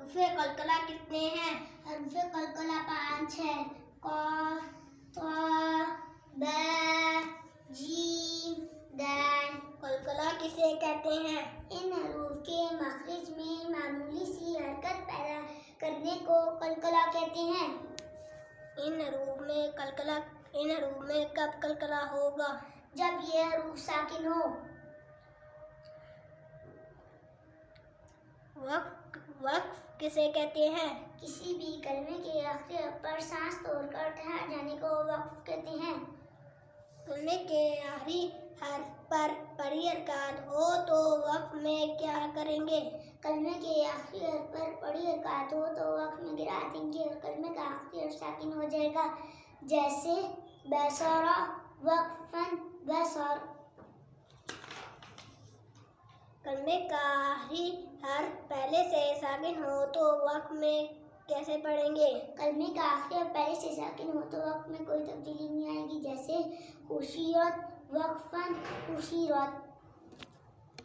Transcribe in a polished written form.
हरूफे कलकला कितने हैं? हरूफे कलकला 5 है। कॉफ, ता, बा, जीम, दाल। कलकला किसे कहते हैं? इन हरूफ के मखरज में मामूली सी हरकत पैदा करने को कलकला कहते हैं। इन हरूफ में कब कलकला होगा? जब ये हरूफ साकिन हो। वक्फ किसे कहते हैं? किसी भी कलमे के आखिरी हर्फ पर सांस तोड़कर ठहर जाने को वक्फ कहते हैं। कलमे के आखिरी हर्फ पर बड़ी हरकत हो तो वक्फ में क्या करेंगे? कलमे के आखिरी हर्फ पर बड़ी हरकत हो तो वक्फ में गिरा देंगे और कलमे का आखिरी हर्फ साकिन हो जाएगा। जैसे बसरा, वक्फन, बसर। कलमे का आखिरी हर्फ पहले से साकिन हो तो वक्फ में कैसे पढ़ेंगे? कलमे का आखिरी हर्फ पहले से साकिन हो तो वक्फ में कोई तब्दीली नहीं आएगी। जैसे खुशीरत, वक्फन, खुशीरत।